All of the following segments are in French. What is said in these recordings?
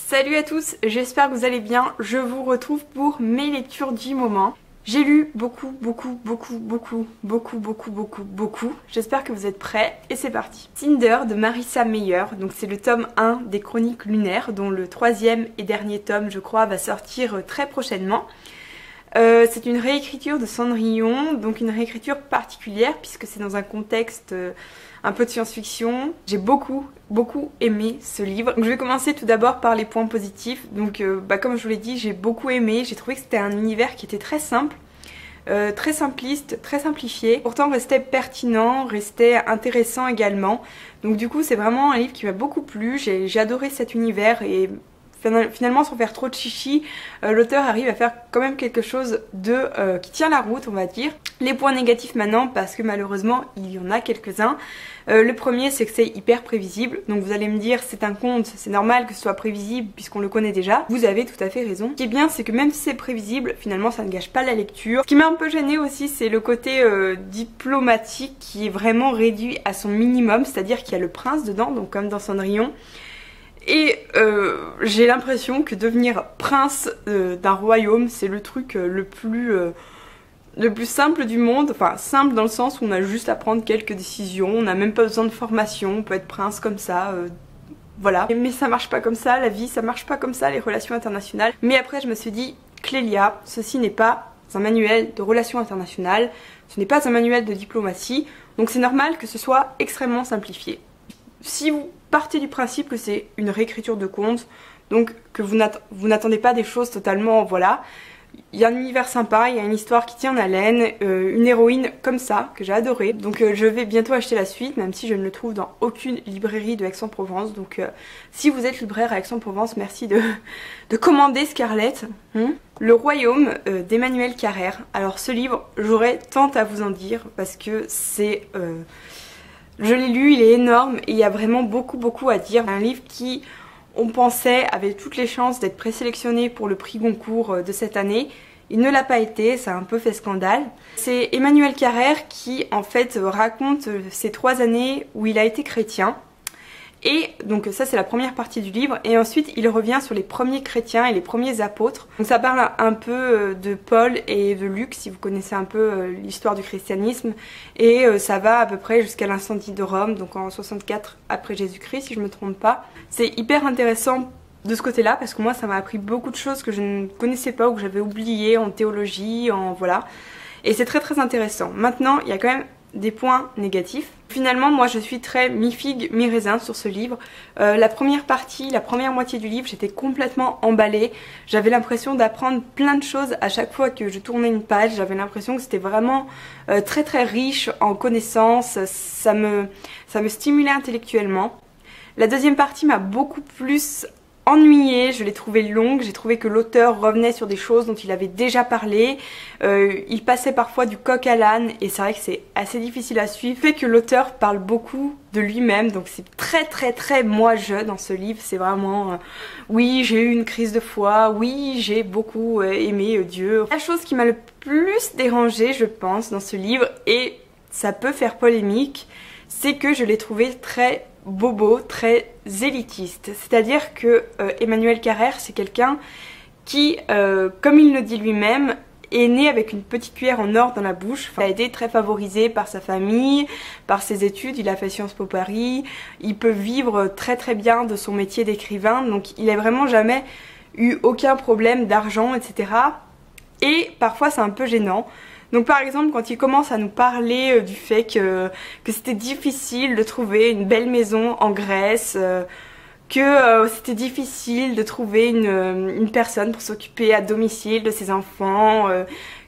Salut à tous, j'espère que vous allez bien. Je vous retrouve pour mes lectures du moment. J'ai lu beaucoup. J'espère que vous êtes prêts et c'est parti. Cinder de Marissa Meyer, donc c'est le tome 1 des Chroniques lunaires, dont le troisième et dernier tome, je crois, va sortir très prochainement. C'est une réécriture de Cendrillon, donc une réécriture particulière puisque c'est dans un contexte un peu de science-fiction. J'ai beaucoup aimé ce livre. Donc je vais commencer tout d'abord par les points positifs. Donc comme je vous l'ai dit, j'ai beaucoup aimé. J'ai trouvé que c'était un univers qui était très simple, très simpliste, très simplifié. Pourtant restait pertinent, restait intéressant également. Donc du coup c'est vraiment un livre qui m'a beaucoup plu. J'ai adoré cet univers et finalement, sans faire trop de chichi, l'auteur arrive à faire quand même quelque chose de qui tient la route, on va dire. Les points négatifs maintenant, parce que malheureusement il y en a quelques-uns. Le premier, c'est que c'est hyper prévisible. Donc vous allez me dire, c'est un conte, c'est normal que ce soit prévisible puisqu'on le connaît déjà. Vous avez tout à fait raison. Ce qui est bien, c'est que même si c'est prévisible, finalement ça ne gâche pas la lecture. Ce qui m'a un peu gênée aussi, c'est le côté diplomatique qui est vraiment réduit à son minimum. C'est-à-dire qu'il y a le prince dedans, donc comme dans Cendrillon. Et j'ai l'impression que devenir prince d'un royaume, c'est le truc le plus simple du monde. Enfin, simple dans le sens où on a juste à prendre quelques décisions, on n'a même pas besoin de formation, on peut être prince comme ça, voilà. Mais ça marche pas comme ça, la vie, ça marche pas comme ça, les relations internationales. Mais après je me suis dit, Clélia, ceci n'est pas un manuel de relations internationales, ce n'est pas un manuel de diplomatie, donc c'est normal que ce soit extrêmement simplifié. Si vous partez du principe que c'est une réécriture de conte, donc que vous n'attendez pas des choses totalement, voilà. Il y a un univers sympa, il y a une histoire qui tient en haleine, une héroïne comme ça, que j'ai adorée. Donc je vais bientôt acheter la suite, même si je ne le trouve dans aucune librairie de Aix-en-Provence. Donc si vous êtes libraire à Aix-en-Provence, merci de commander Scarlett. Le Royaume d'Emmanuel Carrère. Alors ce livre, j'aurais tant à vous en dire, parce que c'est... je l'ai lu, il est énorme et il y a vraiment beaucoup à dire. Un livre qui, on pensait, avait toutes les chances d'être présélectionné pour le prix Goncourt de cette année. Il ne l'a pas été, ça a un peu fait scandale. C'est Emmanuel Carrère qui en fait raconte ces 3 années où il a été chrétien. Et donc ça c'est la première partie du livre et ensuite il revient sur les premiers chrétiens et les premiers apôtres. Donc ça parle un peu de Paul et de Luc si vous connaissez un peu l'histoire du christianisme et ça va à peu près jusqu'à l'incendie de Rome, donc en 64 après Jésus-Christ si je me trompe pas. C'est hyper intéressant de ce côté là parce que moi ça m'a appris beaucoup de choses que je ne connaissais pas ou que j'avais oubliées en théologie, en voilà. Et c'est très intéressant. Maintenant il y a quand même des points négatifs. Finalement moi je suis très mi-figue, mi-raisin sur ce livre. La première partie, la première moitié du livre, j'étais complètement emballée. J'avais l'impression d'apprendre plein de choses à chaque fois que je tournais une page. J'avais l'impression que c'était vraiment très riche en connaissances. Ça me stimulait intellectuellement. La deuxième partie m'a beaucoup plus ennuyée, je l'ai trouvée longue, j'ai trouvé que l'auteur revenait sur des choses dont il avait déjà parlé, il passait parfois du coq à l'âne et c'est vrai que c'est assez difficile à suivre. Fait que l'auteur parle beaucoup de lui-même, donc c'est très moi-je dans ce livre, c'est vraiment oui j'ai eu une crise de foi, oui j'ai beaucoup aimé Dieu. La chose qui m'a le plus dérangée je pense dans ce livre, et ça peut faire polémique, c'est que je l'ai trouvé très bobo, très élitiste. C'est-à-dire que Emmanuel Carrère, c'est quelqu'un qui, comme il le dit lui-même, est né avec une petite cuillère en or dans la bouche. Enfin, il a été très favorisé par sa famille, par ses études, il a fait Sciences Po Paris, il peut vivre très bien de son métier d'écrivain, donc il n'a vraiment jamais eu aucun problème d'argent, etc. Et parfois c'est un peu gênant. Donc par exemple quand il commence à nous parler du fait que c'était difficile de trouver une belle maison en Grèce, que c'était difficile de trouver une personne pour s'occuper à domicile de ses enfants,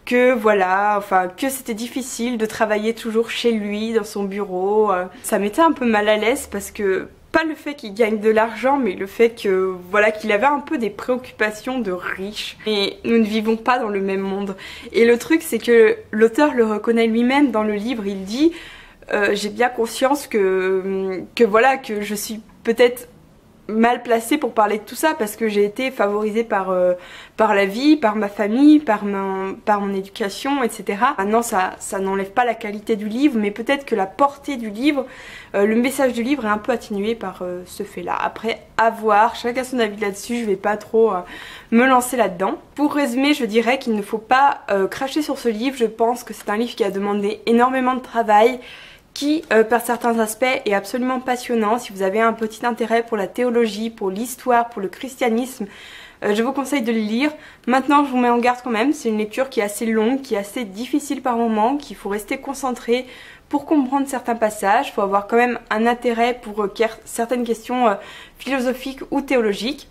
que voilà, enfin que c'était difficile de travailler toujours chez lui dans son bureau, ça m'était un peu mal à l'aise parce que pas le fait qu'il gagne de l'argent, mais le fait que voilà qu'il avait un peu des préoccupations de riche. Et nous ne vivons pas dans le même monde. Et le truc c'est que l'auteur le reconnaît lui-même dans le livre, il dit j'ai bien conscience que voilà, que je suis peut-être mal placée pour parler de tout ça parce que j'ai été favorisée par la vie, par ma famille, par mon éducation, etc. Maintenant ça n'enlève pas la qualité du livre, mais peut-être que la portée du livre, le message du livre est un peu atténué par ce fait là. Après, à voir, chacun son avis là-dessus, je vais pas trop me lancer là-dedans. Pour résumer, je dirais qu'il ne faut pas cracher sur ce livre. Je pense que c'est un livre qui a demandé énormément de travail, qui par certains aspects est absolument passionnant. Si vous avez un petit intérêt pour la théologie, pour l'histoire, pour le christianisme, je vous conseille de le lire. Maintenant, je vous mets en garde quand même, c'est une lecture qui est assez longue, qui est assez difficile par moments, qu'il faut rester concentré pour comprendre certains passages. Il faut avoir quand même un intérêt pour certaines questions philosophiques ou théologiques.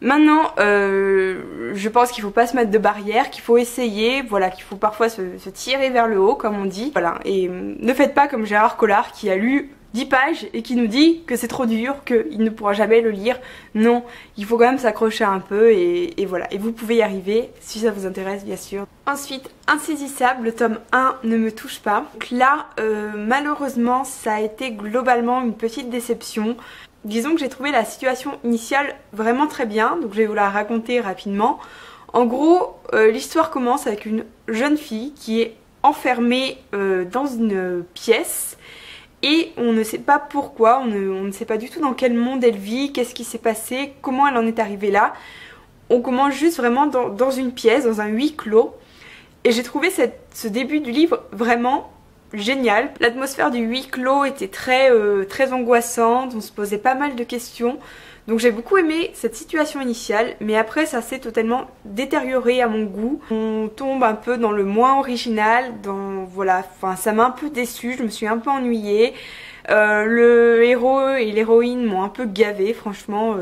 Maintenant, je pense qu'il ne faut pas se mettre de barrières, qu'il faut essayer, voilà, qu'il faut parfois se tirer vers le haut, comme on dit. Voilà, et ne faites pas comme Gérard Collard qui a lu 10 pages et qui nous dit que c'est trop dur, qu'il ne pourra jamais le lire. Non, il faut quand même s'accrocher un peu et voilà. Et vous pouvez y arriver si ça vous intéresse, bien sûr. Ensuite, Insaisissable, le tome 1 ne me touche pas. Donc là, malheureusement, ça a été globalement une petite déception. Disons que j'ai trouvé la situation initiale vraiment très bien, donc je vais vous la raconter rapidement. En gros, l'histoire commence avec une jeune fille qui est enfermée dans une pièce et on ne sait pas pourquoi, on ne sait pas du tout dans quel monde elle vit, qu'est-ce qui s'est passé, comment elle en est arrivée là. On commence juste vraiment dans une pièce, dans un huis clos, et j'ai trouvé ce début du livre vraiment génial. L'atmosphère du huis clos était très angoissante, on se posait pas mal de questions. Donc j'ai beaucoup aimé cette situation initiale, mais après ça s'est totalement détérioré à mon goût. On tombe un peu dans le moins original, voilà, enfin ça m'a un peu déçue, je me suis un peu ennuyée. Le héros et l'héroïne m'ont un peu gavé, franchement.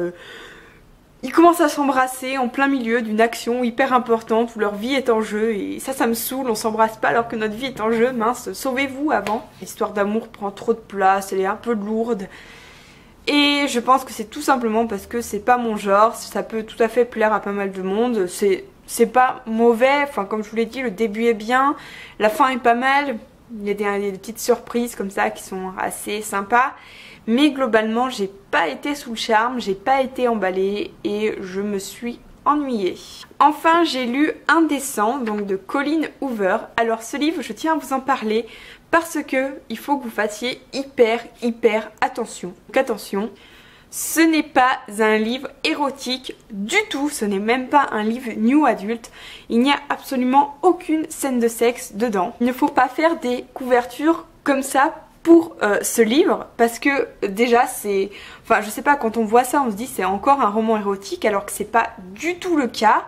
Ils commencent à s'embrasser en plein milieu d'une action hyper importante où leur vie est en jeu et ça me saoule, on s'embrasse pas alors que notre vie est en jeu, mince, sauvez-vous avant. L'histoire d'amour prend trop de place, elle est un peu lourde et je pense que c'est tout simplement parce que c'est pas mon genre, ça peut tout à fait plaire à pas mal de monde, c'est pas mauvais, enfin comme je vous l'ai dit, le début est bien, la fin est pas mal, il y a des petites surprises comme ça qui sont assez sympas. Mais globalement, j'ai pas été sous le charme, j'ai pas été emballée et je me suis ennuyée. Enfin, j'ai lu Indécent, donc de Colleen Hoover. Alors ce livre, je tiens à vous en parler parce que il faut que vous fassiez hyper attention. Donc attention, ce n'est pas un livre érotique du tout, ce n'est même pas un livre new adulte. Il n'y a absolument aucune scène de sexe dedans. Il ne faut pas faire des couvertures comme ça pour ce livre parce que déjà c'est, enfin je sais pas, quand on voit ça on se dit c'est encore un roman érotique alors que c'est pas du tout le cas.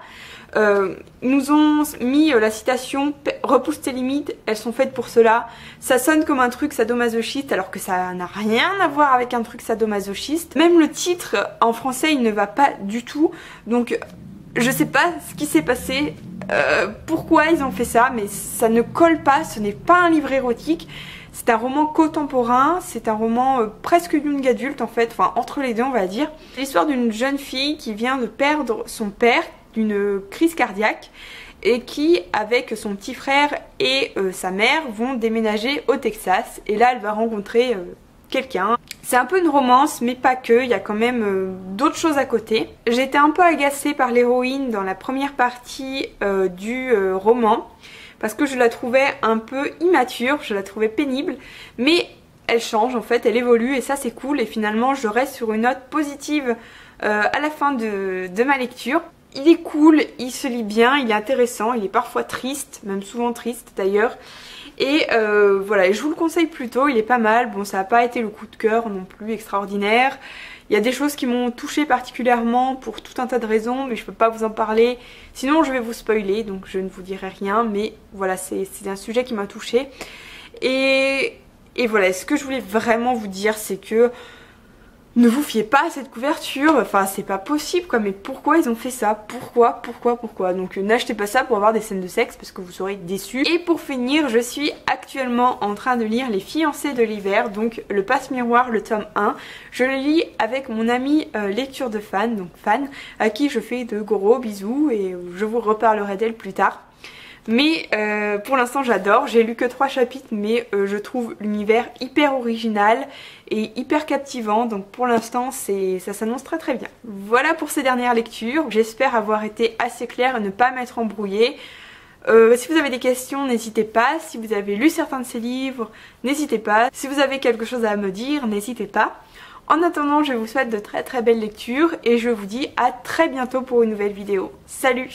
Nous ont mis la citation repousse tes limites, elles sont faites pour cela. Ça sonne comme un truc sadomasochiste alors que ça n'a rien à voir avec un truc sadomasochiste. Même le titre en français il ne va pas du tout, donc je sais pas ce qui s'est passé, pourquoi ils ont fait ça, mais ça ne colle pas, ce n'est pas un livre érotique. C'est un roman contemporain, c'est un roman presque young adulte en fait, enfin entre les deux on va dire. C'est l'histoire d'une jeune fille qui vient de perdre son père d'une crise cardiaque et qui avec son petit frère et sa mère vont déménager au Texas et là elle va rencontrer quelqu'un. C'est un peu une romance mais pas que, il y a quand même d'autres choses à côté. J'ai été un peu agacée par l'héroïne dans la première partie du roman parce que je la trouvais un peu immature, je la trouvais pénible, mais elle change en fait, elle évolue et ça c'est cool et finalement je reste sur une note positive à la fin de ma lecture. Il est cool, il se lit bien, il est intéressant, il est parfois triste, même souvent triste d'ailleurs. Et voilà, je vous le conseille plutôt, il est pas mal. Bon, ça n'a pas été le coup de cœur non plus extraordinaire. Il y a des choses qui m'ont touchée particulièrement pour tout un tas de raisons, mais je peux pas vous en parler. Sinon, je vais vous spoiler, donc je ne vous dirai rien. Mais voilà, c'est un sujet qui m'a touchée. Et voilà, ce que je voulais vraiment vous dire, c'est que ne vous fiez pas à cette couverture, enfin c'est pas possible quoi, mais pourquoi ils ont fait ça? Pourquoi? Donc n'achetez pas ça pour avoir des scènes de sexe parce que vous serez déçus. Et pour finir, je suis actuellement en train de lire Les Fiancés de l'hiver, donc le passe-miroir, le tome 1. Je le lis avec mon amie lecture de fan, donc fan, à qui je fais de gros bisous et je vous reparlerai d'elle plus tard. Mais pour l'instant j'adore, j'ai lu que 3 chapitres mais je trouve l'univers hyper original et hyper captivant, donc pour l'instant ça s'annonce très très bien. Voilà pour ces dernières lectures, j'espère avoir été assez claire et ne pas m'être embrouillée. Si vous avez des questions, n'hésitez pas. Si vous avez lu certains de ces livres, n'hésitez pas. Si vous avez quelque chose à me dire, n'hésitez pas. En attendant, je vous souhaite de très très belles lectures et je vous dis à très bientôt pour une nouvelle vidéo. Salut!